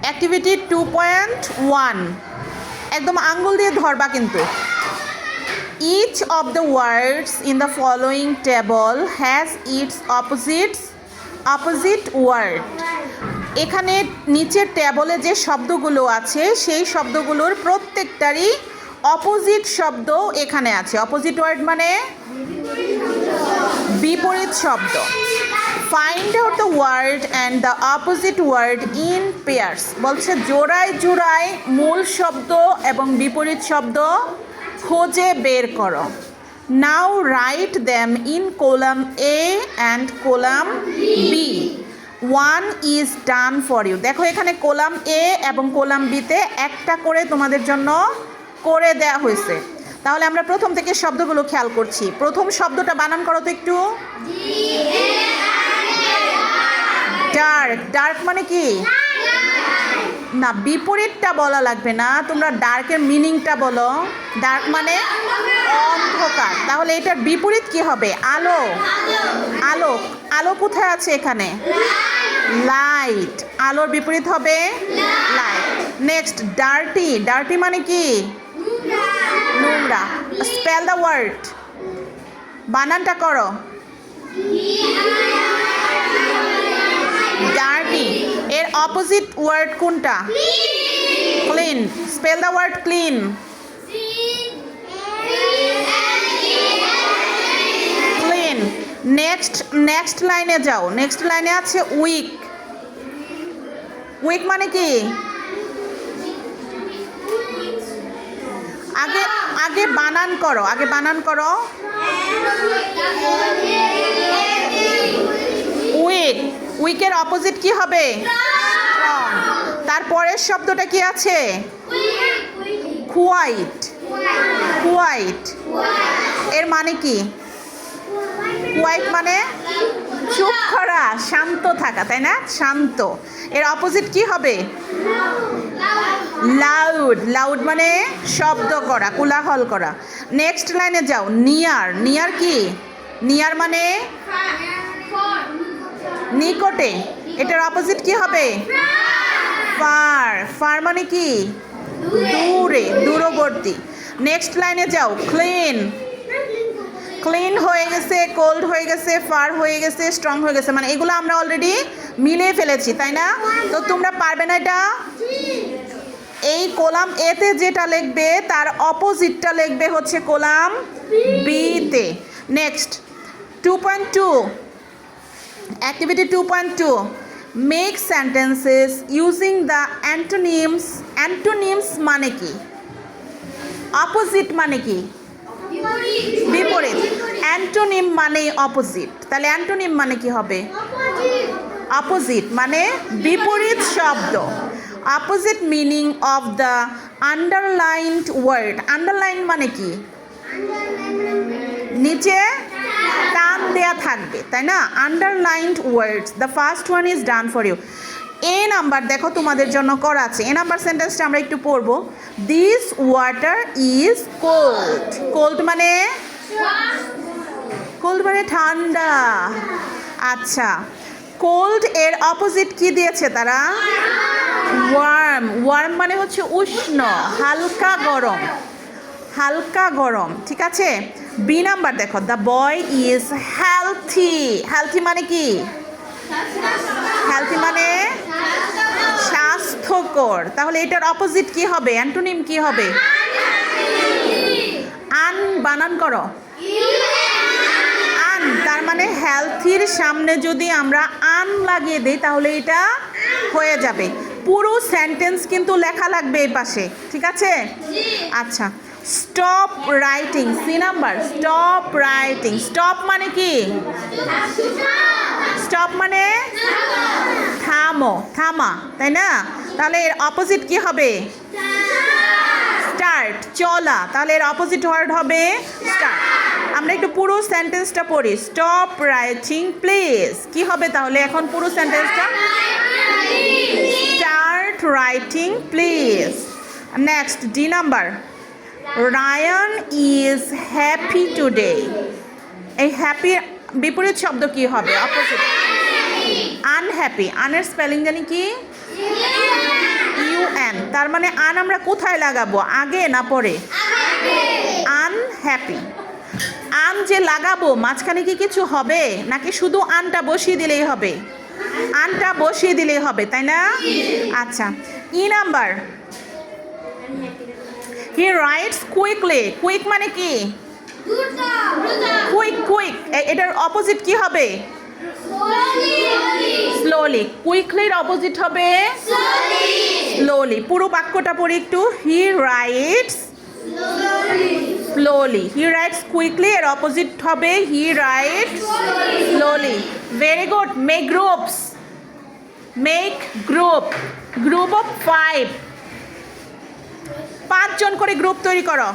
Activity 2.1 একদম আঙ্গুল দিয়ে ধরবা কিন্তু। Each of the words in the following table has its opposite word. এখানে নিচের টেবলে যে শব্দগুলো আছে সেই শব্দগুলোর প্রত্যেকটারই অপোজিট শব্দ এখানে আছে। অপোজিট ওয়ার্ড মানে বিপরীত শব্দ। Find out the word and the opposite word in pairs. বলছে জোড়ায় জোড়ায় মূল শব্দ এবং বিপরীত শব্দ খুঁজে বের করো। Now write them in column A and column B. 1 is done for you. দেখো এখানে কলাম এ এবং কলাম বিতে একটা করে তোমাদের জন্য করে দেয়া হয়েছে। তাহলে আমরা প্রথম থেকে শব্দগুলো খেয়াল করছি। প্রথম শব্দটা বানান করো তো একটু। ডার্ক। ডার্ক মানে কি? না, বিপরীতটা বলা লাগবে না, তোমরা ডার্কের মিনিংটা বলো। ডার্ক মানে অন্ধকার, তাহলে এটার বিপরীত কি হবে? আলো। আলো। আলো কোথায় আছে এখানে? লাইট। আলোর বিপরীত হবে লাইট। Next dirty. ডার্টি মানে কি? নোংরা। Spell the word. বানানটা করো। ডার্টি। এর অপোজিট ওয়ার্ড কোনটা? Clean. Spell the word clean. Clean. Next লাইনে যাও। নেক্সট লাইনে আছে উইক। উইক মানে কি? আগে বানান করো। আগে বানান করো। উইক। উইকের অপোজিট কি হবে? স্ট্রং। তারপরের শব্দটা কি আছে? কোয়াইট। কোয়াইট এর মানে কি? কোয়াইট মানে চুপ করা, শান্ত থাকা, তাই না? শান্ত। এর অপোজিট কি হবে? লাউড। লাউড মানে শব্দ করা, কোলাহল করা। নেক্সট লাইনে যাও। নিয়ার। নিয়ার কি? নিয়ার মানে নিকটে। এটার অপোজিট কি হবে? ফার। ফার মানে কি? দূরে, দূরবর্তী। নেক্সট লাইনে যাও। ক্লিন। ক্লিন হয়ে গেছে, কোল্ড হয়ে গেছে, ফার হয়ে গেছে, স্ট্রং হয়ে গেছে, মানে এগুলো আমরা অলরেডি মিলিয়ে ফেলেছি, তাই না? তো তোমরা পারবে না এটা? এই কলাম এতে যেটা লিখবে তার অপোজিটটা লিখবে হচ্ছে কলাম বিতে। Next 2.2 activity 2.2 make sentences using the antonyms. Antonyms মানে কি? অপোজিট মানে কি? বিপরীত। অ্যান্টোনিম মানে অপোজিট, তাহলে অ্যান্টোনিম মানে কি হবে? অপোজিট মানে বিপরীত শব্দ। Opposite meaning of the underlined word. Underline মানে কি? নিচে টান দেয়া থাকবে, তাই না? Underlined words. The first one is done for you. A number দেখো তোমাদের জন্য করা আছে। এ নাম্বার সেন্টেন্সটা আমরা একটু পড়বো। This water is cold. Cold মানে? কোল্ড মানে ঠান্ডা। আচ্ছা, কোল্ড এর অপোজিট কি দিয়েছে তারা? ওয়ার্ম। ওয়ার্ম মানে হচ্ছে উষ্ণ, হালকা গরম। হালকা গরম, ঠিক আছে? বি নাম্বার দেখো। The boy is healthy. Healthy মানে কি? হেলথি মানে স্বাস্থ্যকর। তাহলে এটার অপোজিট কি হবে? অ্যান্টোনিম কি হবে? আন। বানান করো। আন। তার মানে হেলথির সামনে যদি আমরা আন লাগিয়ে দিই তাহলে এটা হয়ে যাবে। পুরো সেন্টেন্স কিন্তু লেখা লাগবে এই পাশে, ঠিক আছে? আচ্ছা, stop writing. C number. Stop writing. Stop মানে কি? স্টপ মানে থামো, থামা, তাই না? তাহলে এর অপোজিট কি হবে? স্টার্ট। চলা। তাহলে এর অপোজিট ওয়ার্ড হবে স্টার্ট। আমরা একটু পুরো সেন্টেন্সটা পড়ি। Stop writing please. কি হবে তাহলে এখন পুরো সেন্টেন্সটা? Start writing please. Next the number. Ryan is happy today. এই হ্যাপি বিপরীত শব্দ কি হবে? অপোজিট। আনহ্যাপি। আনের স্পেলিং জানি কি? তার মানে আন আমরা কোথায় লাগাবো, আগে না পরে? আনহ্যাপি। আন যে লাগাবো মাঝখানে কি কিছু হবে, নাকি শুধু আনটা বসিয়ে দিলেই হবে? আনটা বসিয়ে দিলেই হবে, তাই না? আচ্ছা, E number, he writes quickly. Quick মানে কি? কুইক কুইক, এটার অপোজিট কি হবে? স্লোলি। কুইকলির অপোজিট হবে স্লোলি। পুরো বাক্যটা পড়ি একটু। He writes slowly. He writes quickly এর অপোজিট হবে he writes slowly. Very good. Make groups. Make group. Group of 5 জন করে গ্রুপ তৈরি করো।